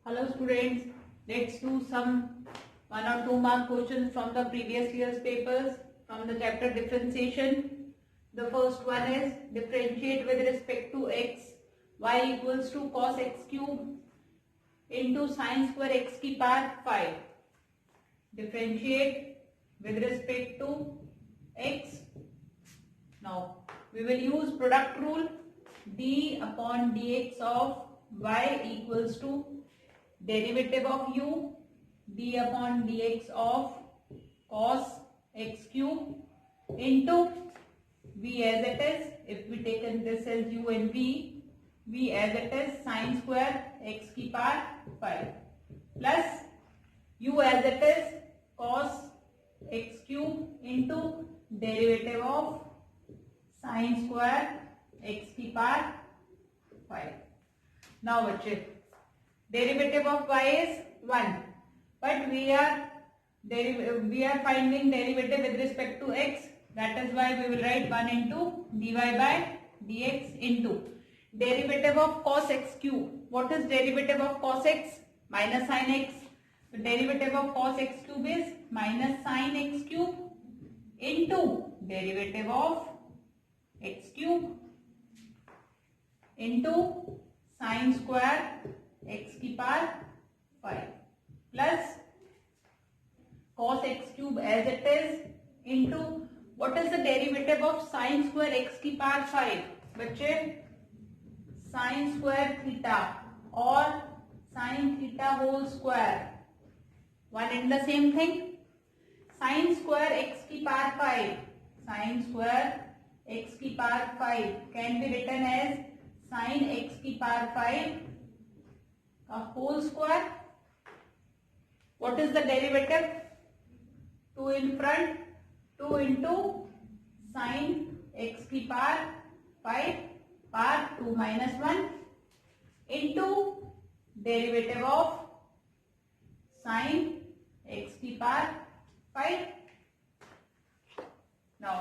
Hello students, let's do some 1 or 2 mark questions from the previous year's papers from the chapter differentiation. The first one is differentiate with respect to x, y equals to cos x cube into sin square x की power 5. Differentiate with respect to x. Now we will use product rule. D upon dx of y equals to derivative of u d upon dx of cos x cube into v as it is. If we taken this as u and v as it is sin square x की power 5 plus u as it is cos x cube into derivative of sin square x की power 5. Now बच्चे derivative of y is 1, but we are finding derivative with respect to x. That is why we will write 1 into dy by dx into derivative of cos x cube. What is derivative of cos x? Minus sin x. The derivative of cos x cube is minus sin x cube into derivative of x cube into sin square x की power 5 plus cos x cube as it is into what is the derivative of sin square x की power 5? बच्चे sin square theta or sin theta whole square, one and the same thing. Sin square x की power 5, sin square x की power 5 can be written as sin x की power 5 a whole square. What is the derivative? 2 in front, 2 into sin x की power 5 power 2 minus 1 into derivative of sin x की power 5. Now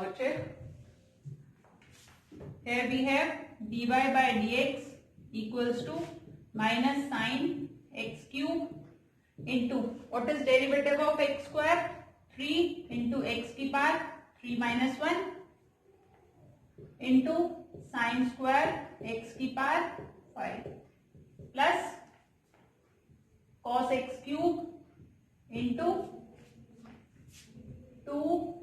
here we have dy by dx equals to minus sin x cube into what is derivative of x square? 3 into x की power 3 minus 1 into sin square x की power 5 plus cos x cube into 2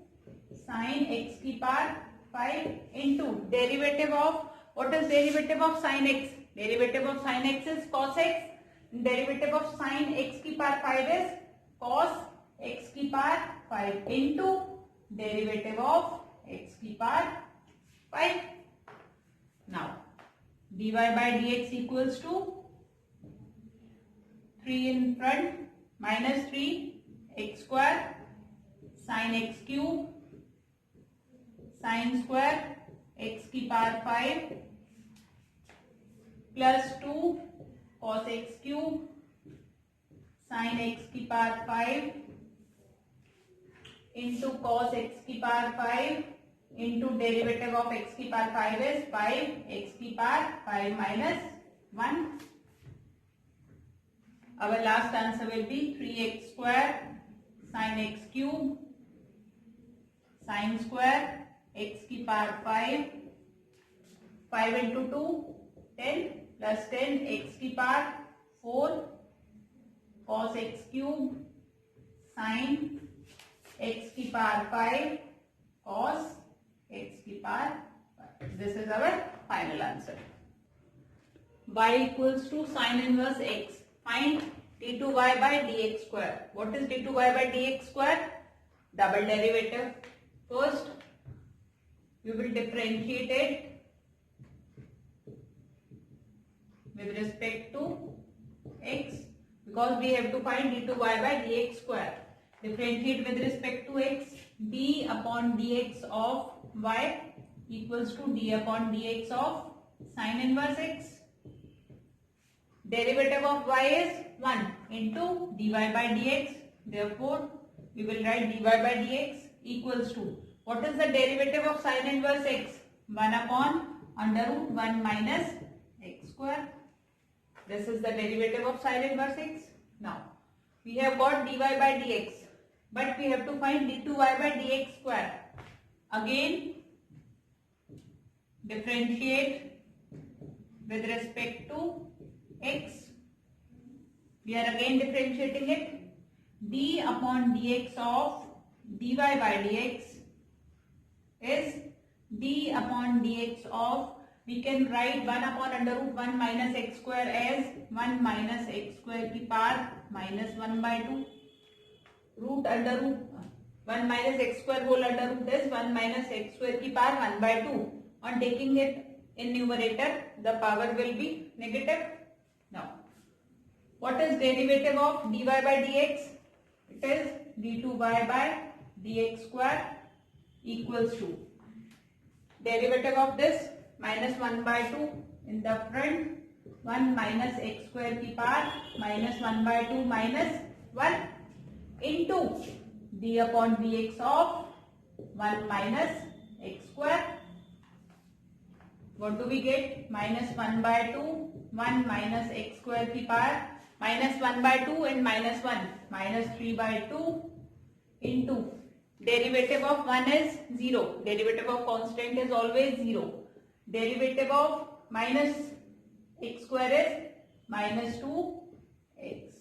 sin x की power 5 into derivative of what is derivative of sin x? Derivative of sin x is cos x. Derivative of sin x की power 5 is cos x की power 5 into derivative of x की power 5. Now dy by dx equals to 3 in front minus 3 x square sin x cube sin square x की power 5 plus 2 cos x cube sin x की power 5 into cos x की power 5 into derivative of x की power 5 is 5 x की power 5 minus 1. Our last answer will be 3x square sin x cube sin square x की power 5 5 into 2 10 plus 10 x की power 4 cos x cube sin x की power 5 cos x की power 5. This is our final answer. Y equals to sin inverse x. Find d2y by dx square. What is d2y by dx square? Double derivative. First we will differentiate it with respect to x because we have to find d2y by dx square. Differentiate with respect to x. D upon dx of y equals to d upon dx of sin inverse x. Derivative of y is 1 into dy by dx. Therefore we will write dy by dx equals to what is the derivative of sin inverse x? 1 upon under root 1 minus x square. This is the derivative of sine inverse x. Now, we have got dy by dx, but we have to find d2y by dx square. Again, differentiate with respect to x. We are again differentiating it. D upon dx of dy by dx is d upon dx of, we can write 1 upon under root 1 minus x square as 1 minus x square की power minus 1 by 2. Root under root 1 minus x square whole under root is 1 minus x square की power 1 by 2. On taking it in numerator, the power will be negative. Now, what is derivative of dy by dx? It is d2y by dx square equals to derivative of this minus 1 by 2 in the front, 1 minus x square की power minus 1 by 2 minus 1 into d upon dx of 1 minus x square. What do we get? Minus 1 by 2, 1 minus x square की power minus 1 by 2 and minus 1, minus 3 by 2 into derivative of 1 is 0. Derivative of constant is always 0. Derivative of minus x square is minus 2x.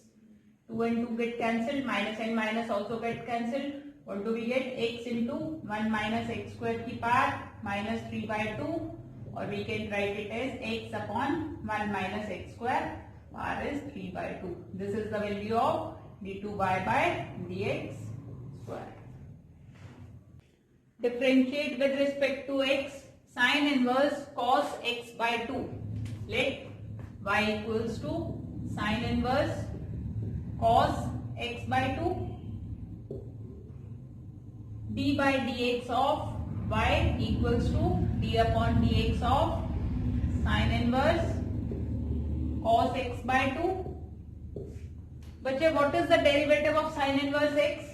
2 and 2 get cancelled. Minus and minus also get cancelled. What do we get? X into 1 minus x square की power minus 3 by 2. Or we can write it as x upon 1 minus x square. Power is 3 by 2. This is the value of d2y by dx square. Differentiate with respect to x, sine inverse cos x by 2. Let y equals to sine inverse cos x by 2. D by dx of y equals to d upon dx of sine inverse cos x by 2. बच्चे, what is the derivative of sine inverse x?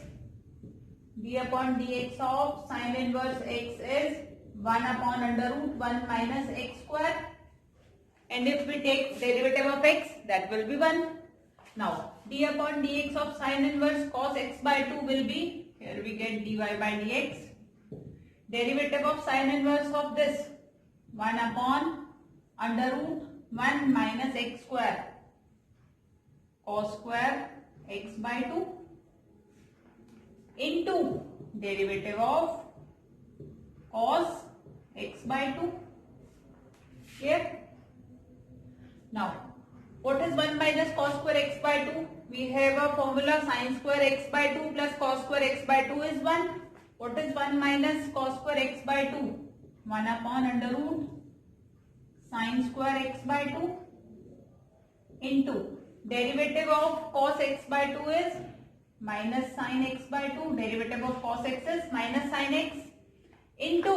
D upon dx of sine inverse x is 1 upon under root 1 minus x square. And if we take derivative of x, that will be 1. Now, d upon dx of sine inverse cos x by 2 will be, here we get dy by dx. Derivative of sine inverse of this 1 upon under root 1 minus x square cos square x by 2 into derivative of cos x by 2. Here. Now, what is 1 minus cos square x by 2? We have a formula sin square x by 2 plus cos square x by 2 is 1. What is 1 minus cos square x by 2? 1 upon under root sin square x by 2 into derivative of cos x by 2 is minus sin x by 2. Derivative of cos x is minus sin x into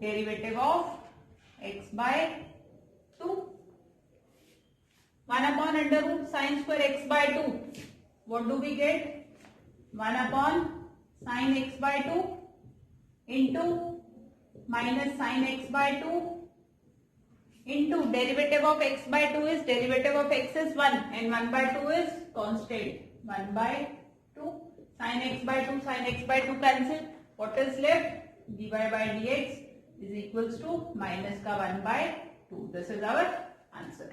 derivative of x by 2. 1 upon under root sin square x by 2. What do we get? 1 upon sin x by 2 into minus sin x by 2 into derivative of x by 2 is, derivative of x is 1 and 1 by 2 is constant. 1 by 2 sin x by 2, sin x by 2 cancel. What is left? dy by dx is equals to minus ka 1 by 2. This is our answer.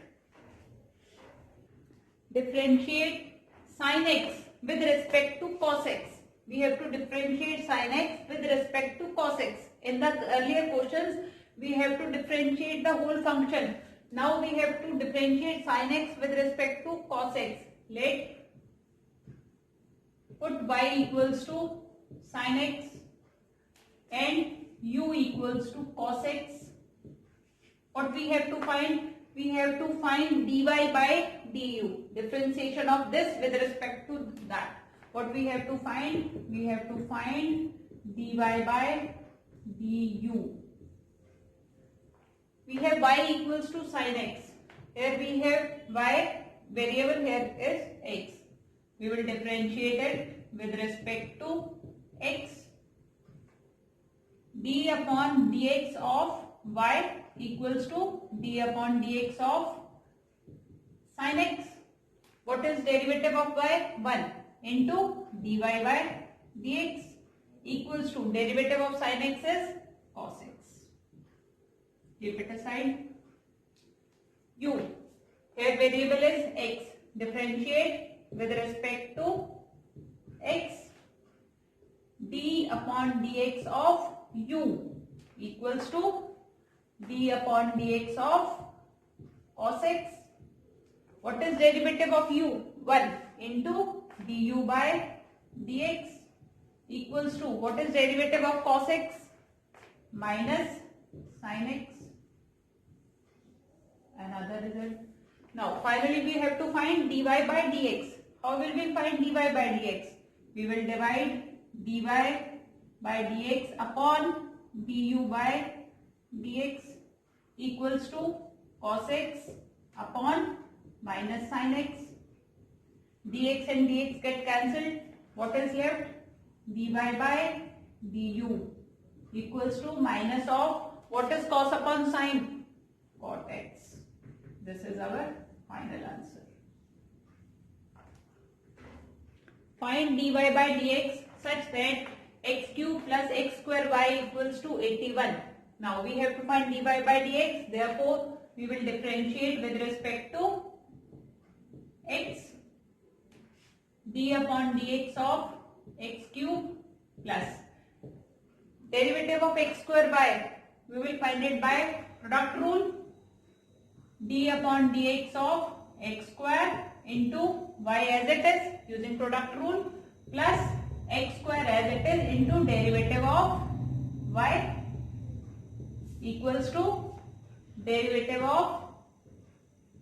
Differentiate sin x with respect to cos x. We have to differentiate sin x with respect to cos x. In the earlier questions, we have to differentiate the whole function. Now we have to differentiate sin x with respect to cos x. Let put y equals to sin x and u equals to cos x. What we have to find? We have to find dy by du. Differentiation of this with respect to that. What we have to find? We have to find dy by du. We have y equals to sin x. Here we have y, variable here is x. We will differentiate it with respect to x. D upon dx of y equals to d upon dx of sin sin x. What is derivative of y? 1 into dy by dx equals to derivative of sin x is cos x. Keep it aside. U. Here variable is x. Differentiate with respect to x. D upon dx of u equals to d upon dx of cos x. What is derivative of u? 1 into du by dx equals to what is derivative of cos x? Minus sin x. Another result. Now finally we have to find dy by dx. How will we find dy by dx? We will divide dy by dx upon du by dx equals to cos x upon minus sin x. Dx and dx get cancelled. What is left? Dy by du equals to minus of what is cos upon sin? Cot x. This is our final answer. Find dy by dx such that x cube plus x square y equals to 81. Now we have to find dy by dx. Therefore, we will differentiate with respect to x. D upon dx of x cube plus derivative of x square y. We will find it by product rule. D upon dx of x square into y as it is using product rule plus x square as it is into derivative of y equals to derivative of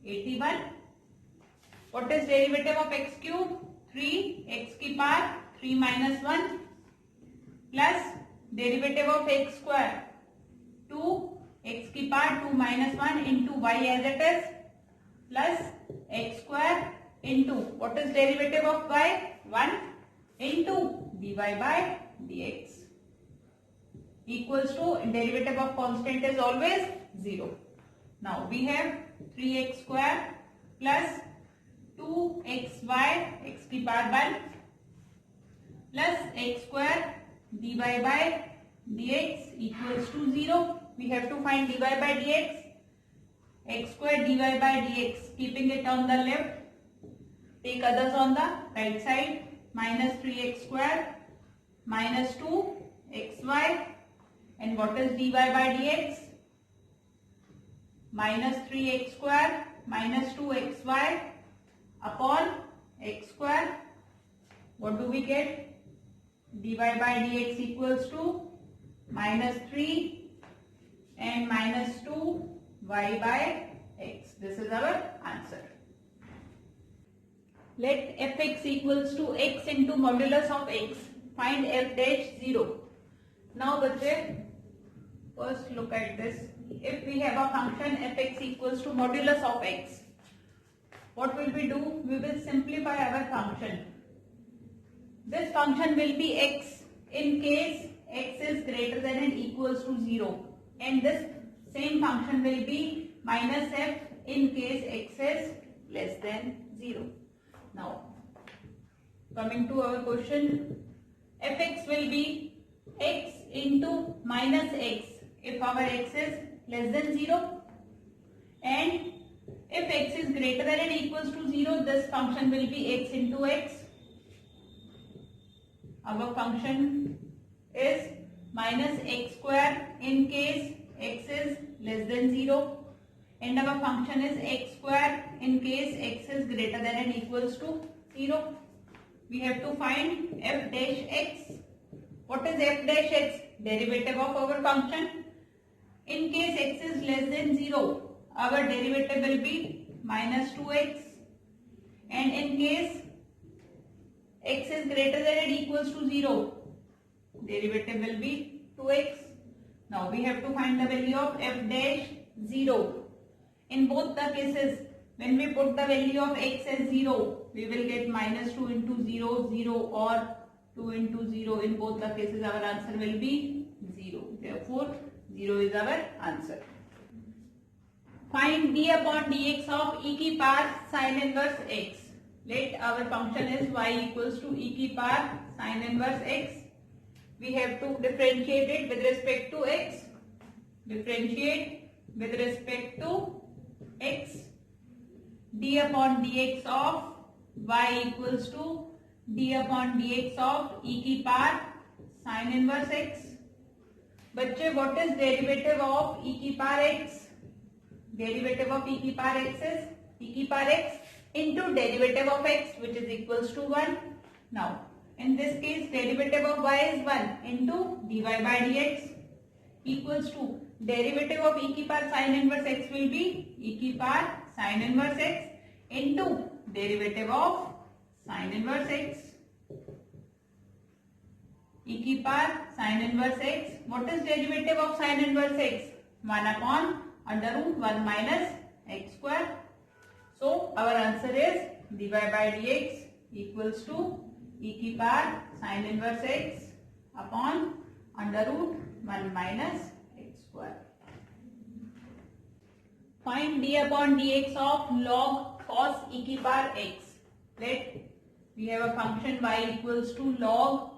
81. What is derivative of x cube? 3 x की power 3 minus 1 plus derivative of x square 2 x की power 2 minus 1 into y as it is plus x square into what is derivative of y? 1 into dy by dx equals to derivative of constant is always 0. Now we have 3x square plus 2xy x की power 1 plus x square dy by dx equals to 0. We have to find dy by dx. X square dy by dx. Keeping it on the left. Take others on the right side. Minus 3x square minus 2xy. And what is dy by dx? Minus 3x square minus 2xy upon x square. What do we get? Dy by dx equals to minus 3 and minus 2 y by x. This is our answer. Let fx equals to x into modulus of x. Find f dash 0. Now बच्चे, first look at this. If we have a function fx equals to modulus of x, what will we do? We will simplify our function. This function will be x in case x is greater than and equals to 0, and this same function will be minus f in case x is less than 0. Now coming to our question, fx will be x into minus x if our x is less than 0, and if x is greater than and equals to 0, this function will be x into x. Our function is minus x square in case x is less than 0, and our function is x square in case x is greater than and equals to 0. We have to find f dash x. What is f dash x? Derivative of our function. In case x is less than 0, our derivative will be minus 2x, and in case x is greater than and equals to 0, derivative will be 2x. Now we have to find the value of f dash 0. In both the cases, when we put the value of x as 0, we will get minus 2 into 0, 0, or 2 into 0. In both the cases, our answer will be 0. Therefore, 0 is our answer. Find d upon dx of e की power sin inverse x. Let our function is y equals to e की power sin inverse x. We have to differentiate it with respect to x. Differentiate with respect to x. D upon dx of y equals to d upon dx of e की power sin inverse x. बच्चे what is derivative of e की power x? Derivative of e की power x is e की power x into derivative of x, which is equals to 1. Now in this case derivative of y is 1 into dy by dx equals to derivative of e की power sin inverse x will be e की power sin inverse x into derivative of sin inverse x. E की power sin inverse x. What is derivative of sin inverse x? 1 upon under root 1 minus x square. So our answer is dy by dx equals to e की power sin inverse x upon under root 1 minus x square. Find d upon dx of log cos e की power x. Let we have a function y equals to log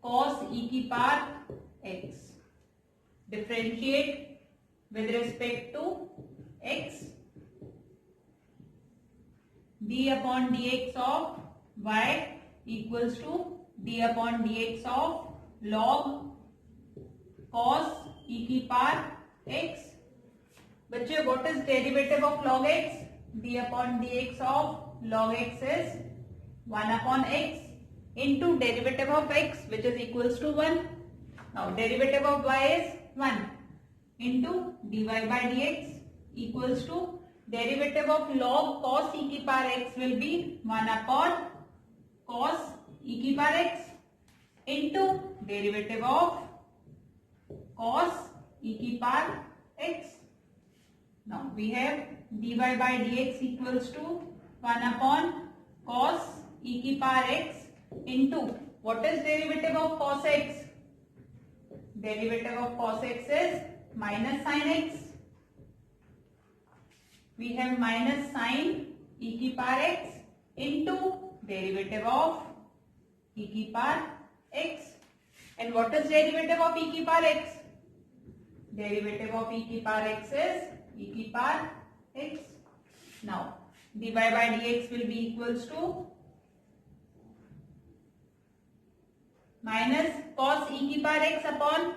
cos e की power x. Differentiate with respect to x. D upon dx of y equals to d upon dx of log cos e की power x. बच्चे what is derivative of log x? D upon dx of log x is 1 upon x into derivative of x, which is equals to 1. Now derivative of y is 1 into dy by dx equals to derivative of log cos e की power x will be 1 upon cos e की power x into derivative of cos e की power x. Now we have dy by dx equals to 1 upon cos e की power x into what is derivative of cos x? Derivative of cos x is minus sin x. We have minus sin e की power x into derivative of e की power x. And what is derivative of e की power x? Derivative of e की power x is e की power x. Now dy by dx will be equals to minus cos e की power x upon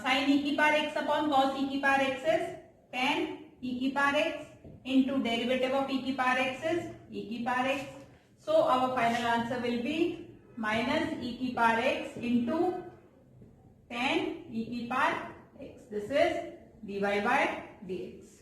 sin e की power x upon cos e की power x is tan e की power x into derivative of e की power x is e की power x. So our final answer will be minus e की power x into tan e की power x. This is dy by dx.